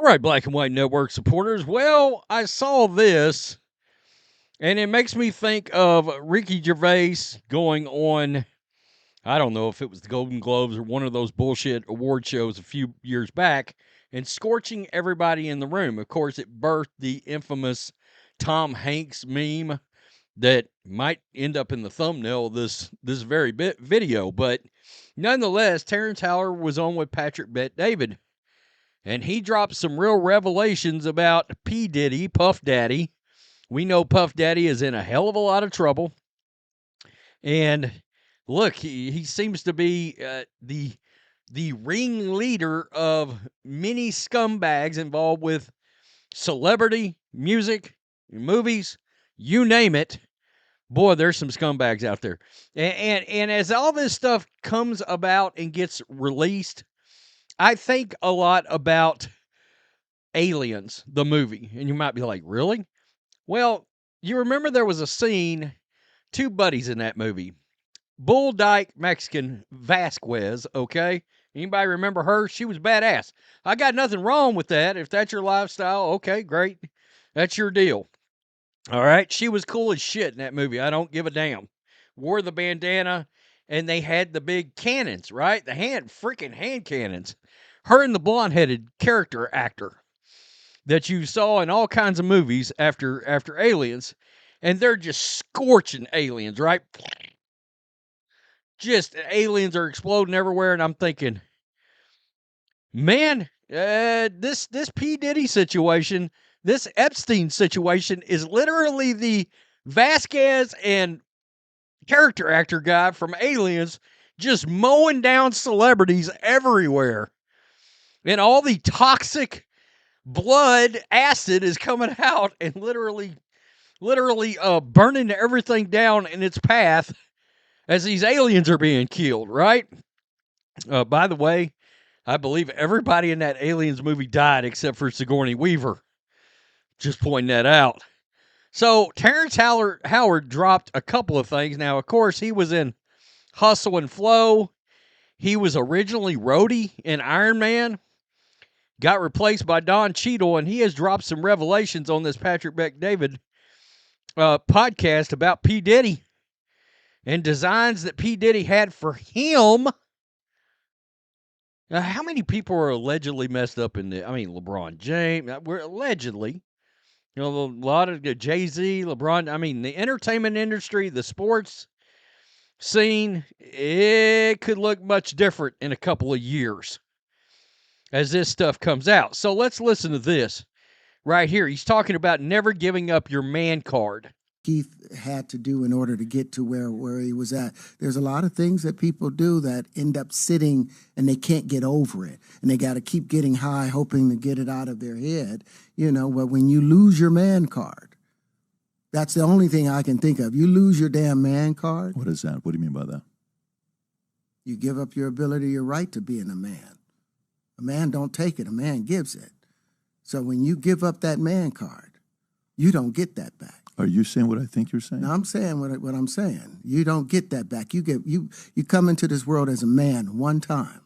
right, Black and White Network supporters. Well, I saw this, and it makes me think of Ricky Gervais going on. I don't know if it was the Golden Globes or one of those bullshit award shows a few years back, and scorching everybody in the room. Of course, it birthed the infamous Tom Hanks meme that might end up in the thumbnail of this very video. But nonetheless, Terrence Howard was on with Patrick Bet David, and he dropped some real revelations about P. Diddy, Puff Daddy. We know Puff Daddy is in a hell of a lot of trouble. And look, he seems to be the ringleader of many scumbags involved with celebrity, music, movies, you name it. Boy, there's some scumbags out there. And as all this stuff comes about and gets released, I think a lot about Aliens, the movie. And you might be like, really? Well, you remember there was a scene, two buddies in that movie. Bull Dyke Mexican Vasquez, okay? Anybody remember her? She was badass. I got nothing wrong with that. If that's your lifestyle, okay, great. That's your deal. All right? She was cool as shit in that movie. I don't give a damn. Wore the bandana, and they had the big cannons, right? The freaking hand cannons. Her and the blonde-headed character actor that you saw in all kinds of movies after Aliens, and they're just scorching aliens, right? Just aliens are exploding everywhere, and I'm thinking, man, this P. Diddy situation, this Epstein situation is literally the Vasquez and character actor guy from Aliens just mowing down celebrities everywhere. And all the toxic blood acid is coming out and literally burning everything down in its path as these aliens are being killed, right? By the way, I believe everybody in that Aliens movie died except for Sigourney Weaver. Just pointing that out. So Terrence Howard dropped a couple of things. Now, of course, he was in Hustle and Flow. He was originally Rhodey in Iron Man. Got replaced by Don Cheadle, and he has dropped some revelations on this Patrick Bet David podcast about P. Diddy and designs that P. Diddy had for him. Now, how many people are allegedly messed up in the? I mean, LeBron James. We're allegedly, a lot of Jay-Z, LeBron. I mean, the entertainment industry, the sports scene, it could look much different in a couple of years as this stuff comes out. So let's listen to this right here. He's talking about never giving up your man card. Keith had to do in order to get to where he was at. There's a lot of things that people do that end up sitting and they can't get over it. And they got to keep getting high, hoping to get it out of their head. But when you lose your man card, that's the only thing I can think of. You lose your damn man card. What is that? What do you mean by that? You give up your ability, your right to being a man. A man don't take it, a man gives it. So when you give up that man card, you don't get that back. Are you saying what I think you're saying? No, I'm saying what I'm saying. You don't get that back. You come into this world as a man one time.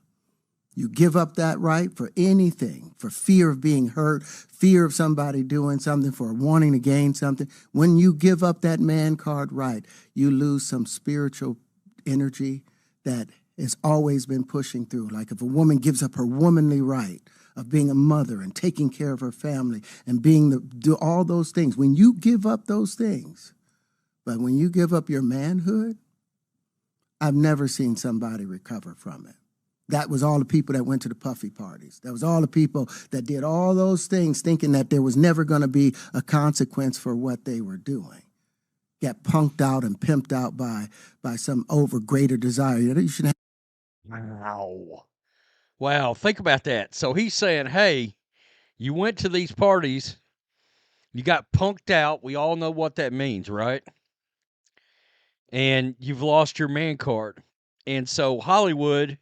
You give up that right for anything, for fear of being hurt, fear of somebody doing something, for wanting to gain something. When you give up that man card right, you lose some spiritual energy that has always been pushing through. Like if a woman gives up her womanly right of being a mother and taking care of her family and do all those things. When you give up those things, but when you give up your manhood, I've never seen somebody recover from it. That was all the people that went to the puffy parties. That was all the people that did all those things thinking that there was never going to be a consequence for what they were doing. Got punked out and pimped out by some greater desire. You should have. Wow, think about that. So he's saying, hey, you went to these parties, you got punked out. We all know what that means, right? And you've lost your man card. And so Hollywood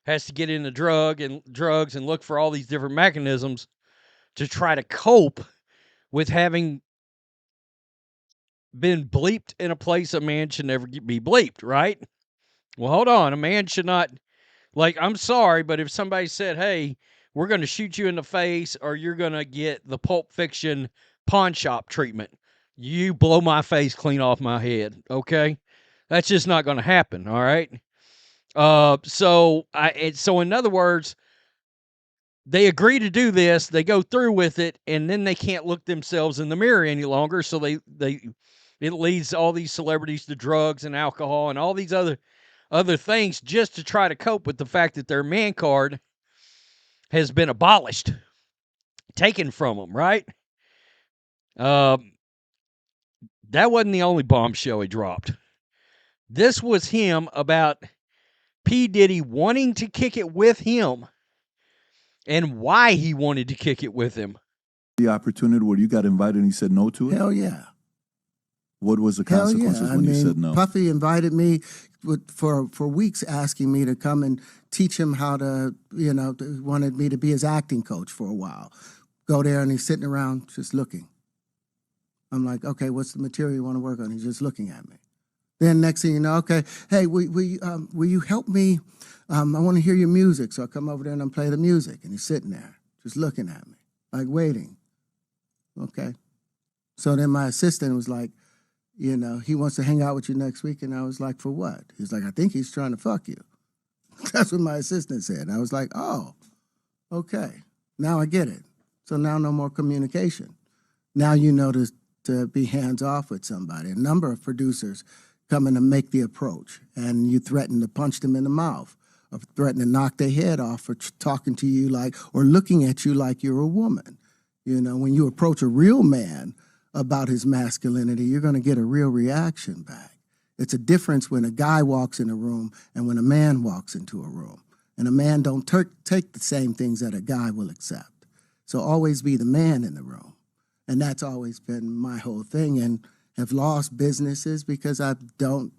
has to get into drugs and look for all these different mechanisms to try to cope with having been bleeped in a place a man should never be bleeped, right? Well, hold on. A man should not, I'm sorry, but if somebody said, hey, we're going to shoot you in the face or you're going to get the Pulp Fiction pawn shop treatment. You blow my face clean off my head, okay? That's just not going to happen, all right? So in other words, they agree to do this, they go through with it, and then they can't look themselves in the mirror any longer, so it leads all these celebrities to drugs and alcohol and all these other things just to try to cope with the fact that their man card has been abolished, taken from them, right? That wasn't the only bombshell he dropped. This was him about P. Diddy wanting to kick it with him and why he wanted to kick it with him. The opportunity where you got invited and he said no to it? Hell yeah. What was the Hell consequences yeah. when you said no? Puffy invited me for weeks, asking me to come and teach him how to, wanted me to be his acting coach for a while. Go there and he's sitting around just looking. I'm like, okay, what's the material you want to work on? He's just looking at me. Then next thing you know, okay, hey, will you help me? I want to hear your music. So I come over there and I play the music. And he's sitting there just looking at me, like waiting. Okay. So then my assistant was like, he wants to hang out with you next week. And I was like, for what? He's like, I think he's trying to fuck you. That's what my assistant said. And I was like, oh, okay. Now I get it. So now no more communication. Now you know to be hands off with somebody. A number of producers come in to make the approach, and you threaten to punch them in the mouth or threaten to knock their head off for talking to you like, or looking at you like you're a woman. When you approach a real man about his masculinity, you're going to get a real reaction back. It's a difference when a guy walks in a room and when a man walks into a room. And a man don't take the same things that a guy will accept. So always be the man in the room. And that's always been my whole thing, and have lost businesses because I don't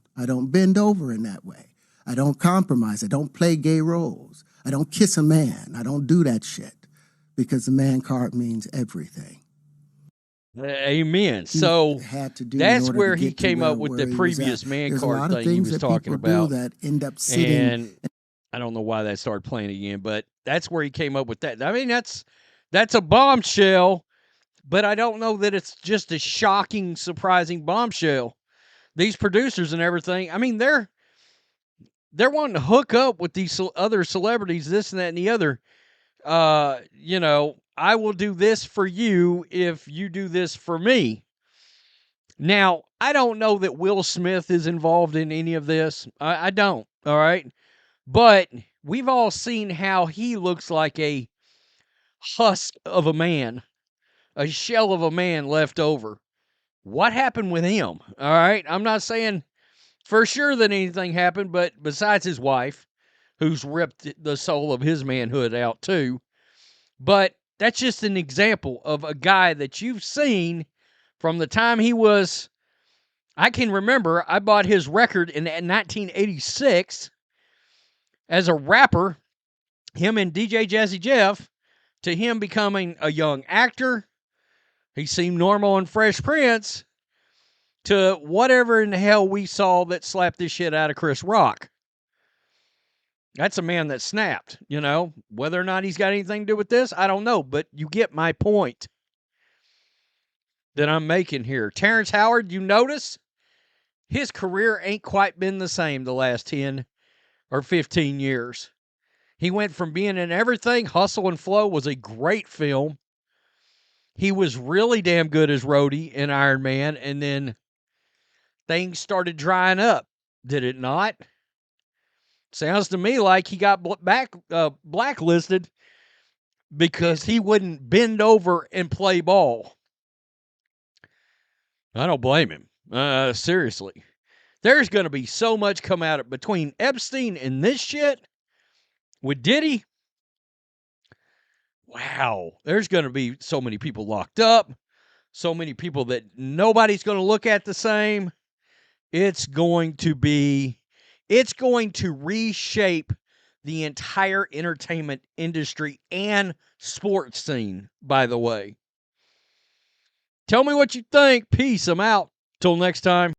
bend over in that way. I don't compromise. I don't play gay roles. I don't kiss a man. I don't do that shit because the man card means everything. Amen. So that's where he came up with the previous man card thing he was talking about. That end up sitting. And I don't know why that started playing again, but that's where he came up with that. I mean, that's a bombshell, but I don't know that it's just a shocking, surprising bombshell. These producers and everything, I mean, they're wanting to hook up with these other celebrities, this and that and the other. I will do this for you if you do this for me. Now, I don't know that Will Smith is involved in any of this. I don't, all right? But we've all seen how he looks like a husk of a man, a shell of a man left over. What happened with him? All right. I'm not saying for sure that anything happened, but besides his wife, who's ripped the soul of his manhood out too. But that's just an example of a guy that you've seen from the time he was, I can remember I bought his record in 1986 as a rapper, him and DJ Jazzy Jeff, to him becoming a young actor. He seemed normal in Fresh Prince, to whatever in the hell we saw that slapped this shit out of Chris Rock. That's a man that snapped, Whether or not he's got anything to do with this, I don't know, but you get my point that I'm making here. Terrence Howard, you notice his career ain't quite been the same the last 10 or 15 years. He went from being in everything. Hustle and Flow was a great film. He was really damn good as Rhodey in Iron Man, and then things started drying up, did it not? Sounds to me like he got blacklisted because he wouldn't bend over and play ball. I don't blame him. Seriously. There's going to be so much come out between Epstein and this shit with Diddy. Wow. There's going to be so many people locked up, so many people that nobody's going to look at the same. It's going to reshape the entire entertainment industry and sports scene, by the way. Tell me what you think. Peace. I'm out. Till next time.